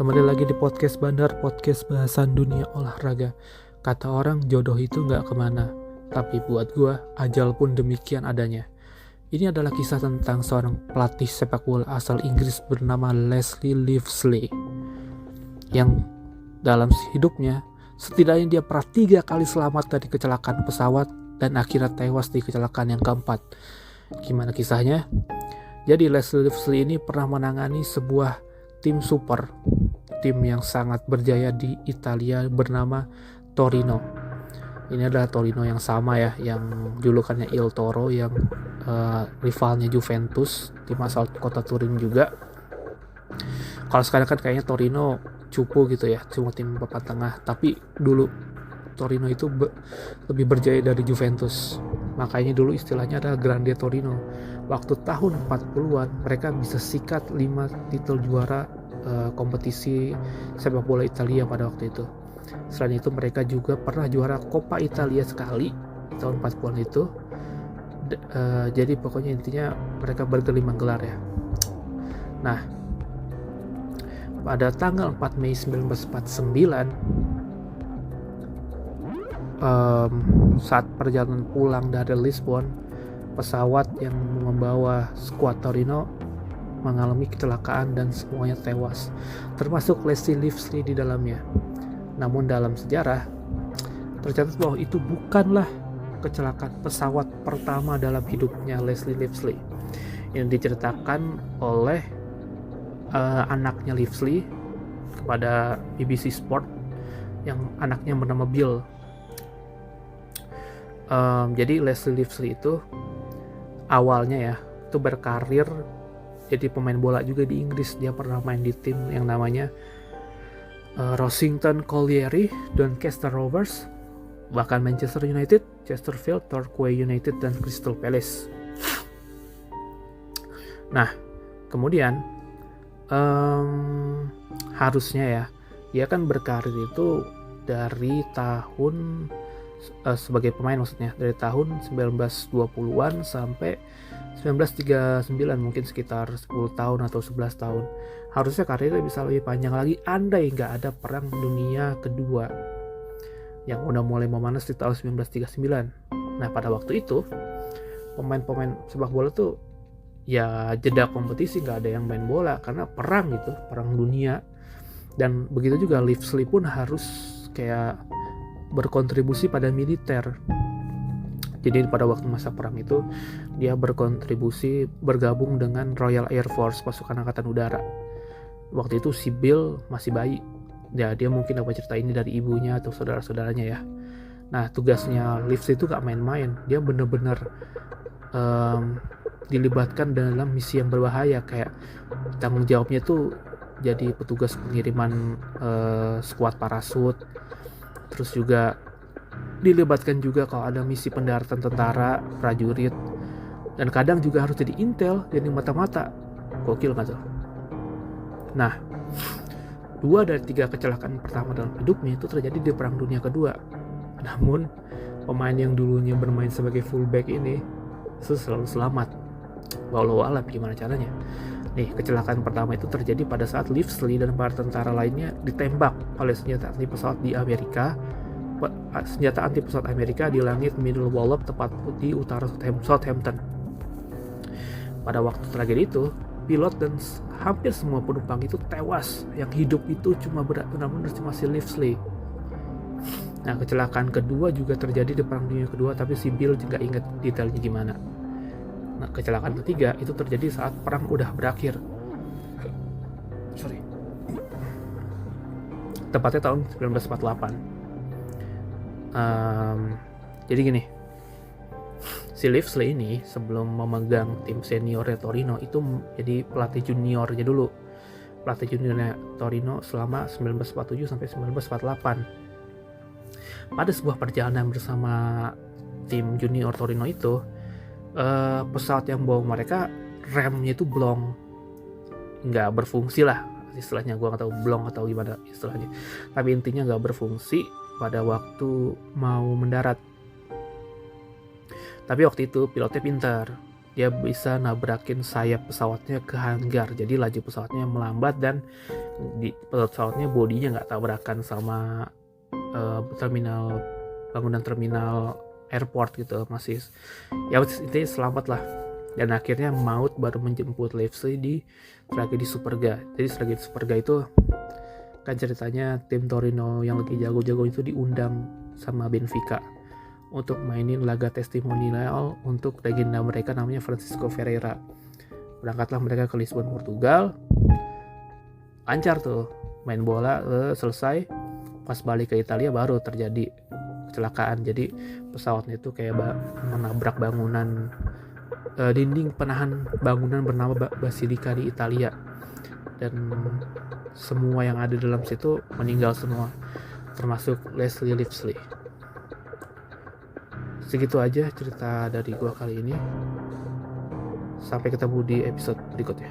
Kembali lagi di podcast Bandar, podcast bahasan dunia olahraga. Kata orang jodoh itu gak kemana, tapi buat gua ajal pun demikian adanya. Ini adalah kisah tentang seorang pelatih sepak bola asal Inggris bernama Leslie Livesley, yang dalam hidupnya setidaknya dia pernah 3 kali selamat dari kecelakaan pesawat dan akhirnya tewas di kecelakaan yang keempat. Gimana kisahnya? Jadi Leslie Livesley ini pernah menangani sebuah tim yang sangat berjaya di Italia bernama Torino. Ini adalah Torino yang sama ya, yang julukannya Il Toro, yang rivalnya Juventus di masa kota Turin juga. Kalau sekarang kan kayaknya Torino cupu gitu ya, cuma tim papan tengah. Tapi dulu Torino itu lebih berjaya dari Juventus. Makanya dulu istilahnya adalah Grande Torino. Waktu tahun 40-an mereka bisa sikat 5 titel juara kompetisi sepak bola Italia pada waktu itu. Selain itu mereka juga pernah juara Coppa Italia sekali di tahun 40-an itu. Jadi pokoknya intinya mereka bergelimang gelar ya. Nah, pada tanggal 4 Mei 1949, saat perjalanan pulang dari Lisbon, pesawat yang membawa skuad Torino mengalami kecelakaan dan semuanya tewas, termasuk Leslie Livesley di dalamnya. Namun dalam sejarah tercatat bahwa itu bukanlah kecelakaan pesawat pertama dalam hidupnya Leslie Livesley. Yang diceritakan oleh anaknya Livesley kepada BBC Sport, yang anaknya bernama Bill. Jadi Leslie Livesley itu awalnya ya itu berkarir jadi pemain bola juga di Inggris. Dia pernah main di tim yang namanya Rossington Colliery, Doncaster Rovers, bahkan Manchester United, Chesterfield, Torquay United, dan Crystal Palace. Nah, kemudian harusnya ya dia kan berkarir itu dari tahun sebagai pemain, maksudnya dari tahun 1920-an sampai 1939, mungkin sekitar 10 tahun atau 11 tahun. Harusnya karirnya bisa lebih panjang lagi andai nggak ada Perang Dunia Kedua yang udah mulai memanas di tahun 1939. Nah, pada waktu itu pemain-pemain sepak bola tuh ya jeda kompetisi, nggak ada yang main bola karena perang gitu, perang dunia. Dan begitu juga Livesley pun harus kayak berkontribusi pada militer. Jadi pada waktu masa perang itu dia berkontribusi bergabung dengan Royal Air Force, pasukan angkatan udara. Waktu itu si Bill masih bayi. Ya, dia mungkin dapat cerita ini dari ibunya atau saudara-saudaranya ya. Nah, tugasnya Livesley itu gak main-main. Dia bener-bener dilibatkan dalam misi yang berbahaya. Kayak tanggung jawabnya tuh jadi petugas pengiriman skuad parasut. Terus juga dilibatkan juga kalau ada misi pendaratan tentara, prajurit, dan kadang juga harus jadi intel, jadi mata-mata. Gokil kan tuh. Nah, 2 dari 3 kecelakaan pertama dalam hidupnya itu terjadi di Perang Dunia Kedua. Namun pemain yang dulunya bermain sebagai fullback ini selalu selamat. Walau alam gimana caranya. Nih, kecelakaan pertama itu terjadi pada saat Livesley dan para tentara lainnya ditembak oleh senjata anti pesawat di Amerika. Senjata anti pesawat Amerika di langit Middle Wallop, tepat di utara Southampton. Pada waktu tragedi itu, pilot dan hampir semua penumpang itu tewas. Yang hidup itu benar-benar cuma si Livesley. Nah, kecelakaan kedua juga terjadi di Perang Dunia Kedua, tapi si Bill juga ingat detailnya gimana. Nah, kecelakaan ketiga itu terjadi saat perang udah berakhir. Tepatnya tahun 1948. Jadi gini, si Livesley ini sebelum memegang tim seniornya Torino itu jadi pelatih juniornya dulu, pelatih juniornya Torino selama 1947 sampai 1948. Pada sebuah perjalanan bersama tim junior Torino itu, pesawat yang bawa mereka remnya itu blong, nggak berfungsi lah istilahnya. Gue nggak tahu blong atau gimana istilahnya, tapi intinya nggak berfungsi pada waktu mau mendarat. Tapi waktu itu pilotnya pintar. dia bisa nabrakin sayap pesawatnya ke hanggar, jadi laju pesawatnya melambat dan di pesawatnya bodinya nggak tabrakan sama bangunan terminal airport gitu, masih ya itu selamat lah. Dan akhirnya maut baru menjemput Livesey di tragedi Superga. Jadi tragedi Superga itu kan ceritanya tim Torino yang lagi jago-jago itu diundang sama Benfica untuk mainin laga testimonial untuk legenda mereka namanya Francisco Ferreira. Berangkatlah mereka ke Lisbon, Portugal. Lancar tuh main bola, selesai. Pas balik ke Italia baru terjadi kecelakaan. Jadi pesawatnya itu kayak menabrak bangunan, dinding penahan bangunan bernama Basilica di Italia. Dan semua yang ada dalam situ meninggal semua, termasuk Leslie Livesey. Segitu aja cerita dari gua kali ini. Sampai ketemu di episode berikutnya.